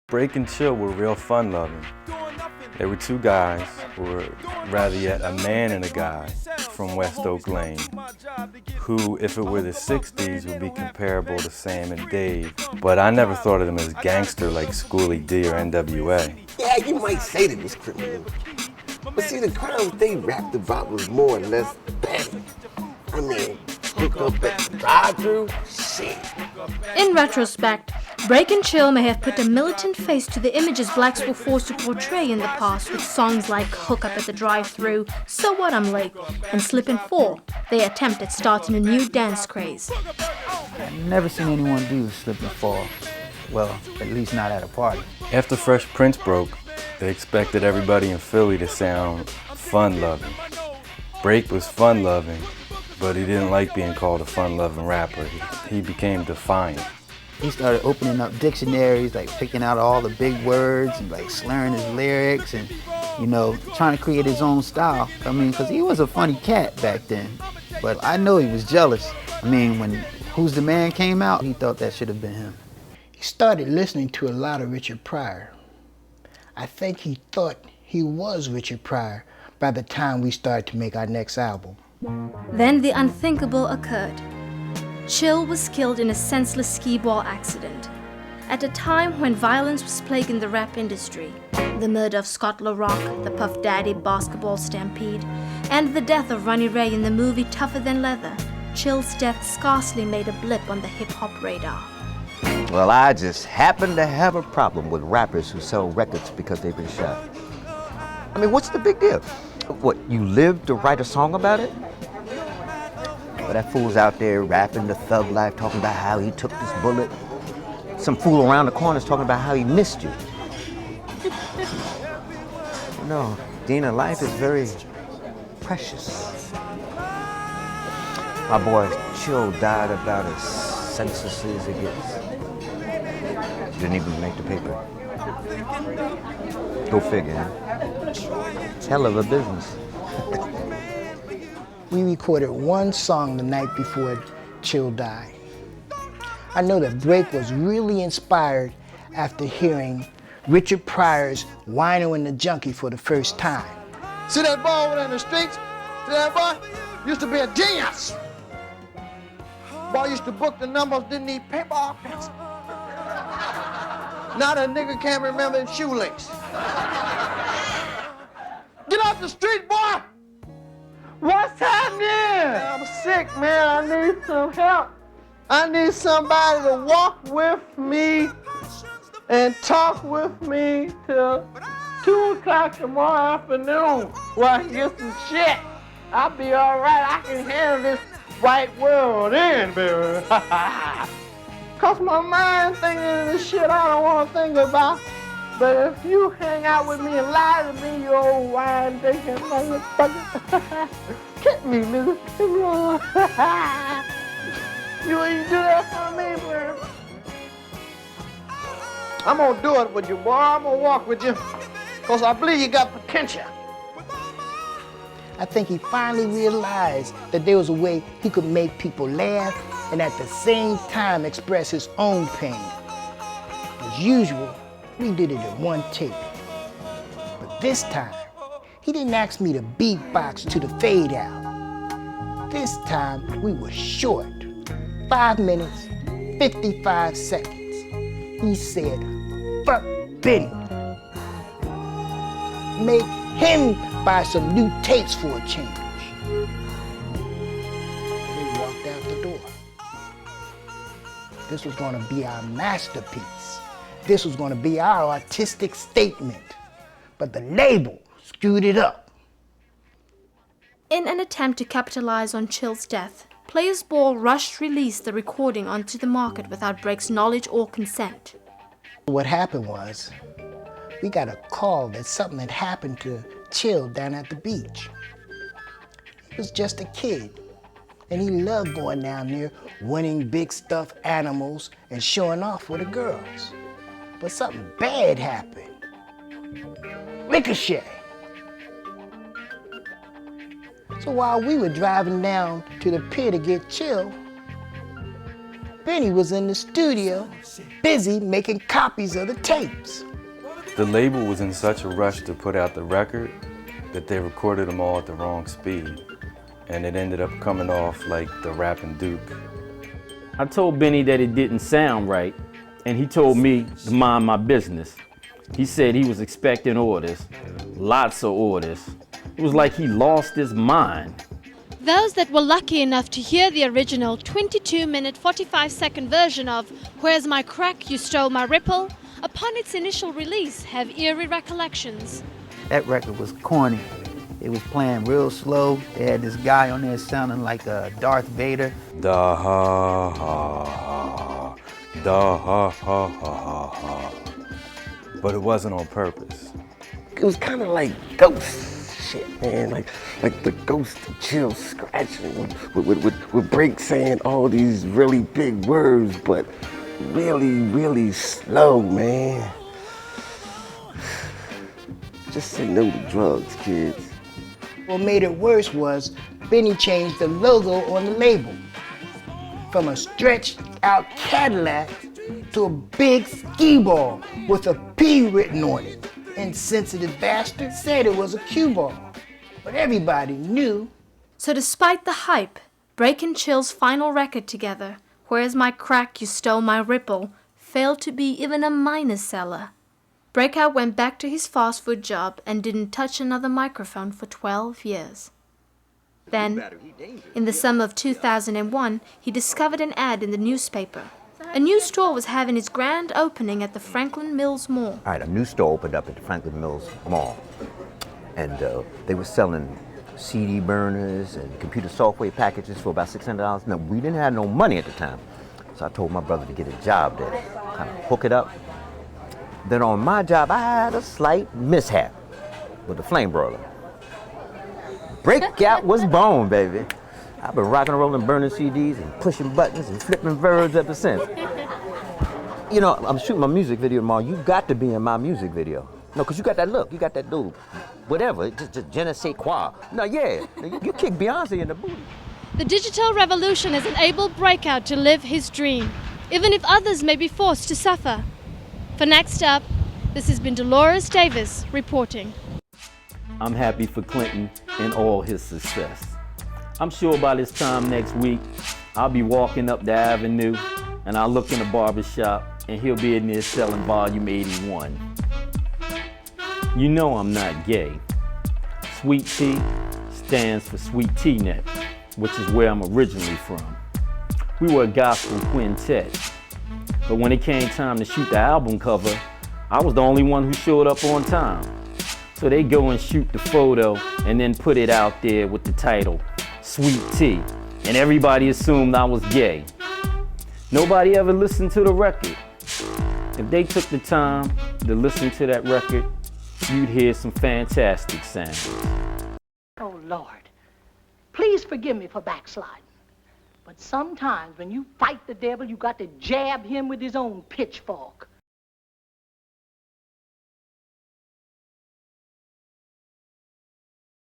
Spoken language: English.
Break and Chill were real fun-loving. They were two guys, or rather yet a man and a guy, from West Oak Lane, who, if it were the 60s, would be comparable to Sam and Dave. But I never thought of them as gangster like Schoolie D or NWA. Yeah, you might say they was criminal. But see, the crimes they rapped about was more or less petty. I mean, hook up at the drive-thru? Shit. In retrospect, Break and Chill may have put a militant face to the images blacks were forced to portray in the past with songs like Hook Up at the Drive-Thru, So What I'm Late, and Slippin' 4, their attempt at starting a new dance craze. I've never seen anyone do Slippin' 4. Well, at least not at a party. After Fresh Prince broke, they expected everybody in Philly to sound fun-loving. Break was fun-loving, but he didn't like being called a fun-loving rapper. He became defiant. He started opening up dictionaries, like picking out all the big words and like slurring his lyrics and, you know, trying to create his own style. I mean, because he was a funny cat back then. But I know he was jealous. I mean, when Who's the Man came out, he thought that should have been him. He started listening to a lot of Richard Pryor. I think he thought he was Richard Pryor by the time we started to make our next album. Then the unthinkable occurred. Chill was killed in a senseless skee-ball accident. At a time when violence was plaguing the rap industry, the murder of Scott LaRock, the Puff Daddy basketball stampede, and the death of Ronnie Ray in the movie Tougher Than Leather, Chill's death scarcely made a blip on the hip-hop radar. Well, I just happen to have a problem with rappers who sell records because they've been shot. I mean, what's the big deal? What, you live to write a song about it? But that fool's out there rapping the thug life, talking about how he took this bullet. Some fool around the corner's talking about how he missed you. No, Dina, life is very precious. My boy Chill died about as senselessly as it gets. Didn't even make the paper. Go figure, huh? Hell of a business. We recorded one song the night before Chill died. I know that Break was really inspired after hearing Richard Pryor's Wino and the Junkie for the first time. See that boy over there in the streets? See that boy? Used to be a genius. Boy used to book the numbers, didn't need paper or pencil. Now that nigga can't remember his shoelace. Get off the street, boy! What's happening? I'm sick, man. I need some help. I need somebody to walk with me and talk with me till 2 o'clock tomorrow afternoon where I can get some shit. I'll be all right. I can handle this white world in, baby. Cause my mind thinking of the shit I don't want to think about. But if you hang out with me and lie to me, you old wine-drinking motherfucker. Kick me, nigga. You do that for me, bro? I'm gonna do it with you, boy. I'm gonna walk with you. Cause I believe you got potential. I think he finally realized that there was a way he could make people laugh and at the same time express his own pain. As usual, we did it in one take. But this time, he didn't ask me to beatbox to the fade out. This time, we were short. 5 minutes, 55 seconds. He said, fuck Benny. Make him buy some new tapes for a change. He walked out the door. This was gonna be our masterpiece. This was gonna be our artistic statement. But the label screwed it up. In an attempt to capitalize on Chill's death, Players Ball rushed released the recording onto the market without Break's knowledge or consent. What happened was, we got a call that something had happened to Chill down at the beach. He was just a kid, and he loved going down there, winning big stuffed animals and showing off with the girls. But something bad happened. Ricochet. So while we were driving down to the pier to get Chill, Benny was in the studio, busy making copies of the tapes. The label was in such a rush to put out the record that they recorded them all at the wrong speed, and it ended up coming off like the Rappin' Duke. I told Benny that it didn't sound right, and he told me to mind my business. He said he was expecting orders, lots of orders. It was like he lost his mind. Those that were lucky enough to hear the original 22-minute, 45-second version of Where's My Crack, You Stole My Ripple, upon its initial release have eerie recollections. That record was corny. It was playing real slow. They had this guy on there sounding like Darth Vader. Da ha ha ha, da ha ha ha ha. But it wasn't on purpose. It was kind of like ghost shit, man. Like the ghost of Chill scratching with Break saying all these really big words, but really, really slow, man. Just say no to drugs, kids. What made it worse was Benny changed the logo on the label from a stretched out Cadillac to a big skee ball with a P written on it. Insensitive bastard said it was a cue ball, but everybody knew. So despite the hype, Break and Chill's final record together, Where's My Crack, You Stole My Ripple, failed to be even a minor seller. Breakout went back to his fast food job and didn't touch another microphone for 12 years. Then, in the summer of 2001, he discovered an ad in the newspaper. A new store was having its grand opening at the Franklin Mills Mall. All right, a new store opened up at the Franklin Mills Mall, and they were selling CD burners and computer software packages for about $600. Now, we didn't have no money at the time, so I told my brother to get a job there, kind of hook it up. Then on my job, I had a slight mishap with the flame broiler. Breakout was born, baby. I've been rocking and rolling, burning CDs and pushing buttons and flipping verbs ever since. You know, I'm shooting my music video tomorrow. You got to be in my music video. No, because you got that look. You got that little, whatever, just je ne sais quoi. No, yeah, you kick Beyonce in the booty. The digital revolution has enabled Breakout to live his dream, even if others may be forced to suffer. For Next Up, this has been Dolores Davis reporting. I'm happy for Clinton and all his success. I'm sure by this time next week, I'll be walking up the avenue and I'll look in the barber shop and he'll be in there selling volume 81. You know I'm not gay. Sweet Tea stands for Sweet Tea Net, which is where I'm originally from. We were a gospel quintet, but when it came time to shoot the album cover, I was the only one who showed up on time. So they go and shoot the photo and then put it out there with the title, Sweet Tea, and everybody assumed I was gay. Nobody ever listened to the record. If they took the time to listen to that record, you'd hear some fantastic sounds. Oh, Lord, please forgive me for backsliding. But sometimes when you fight the devil, you got to jab him with his own pitchfork.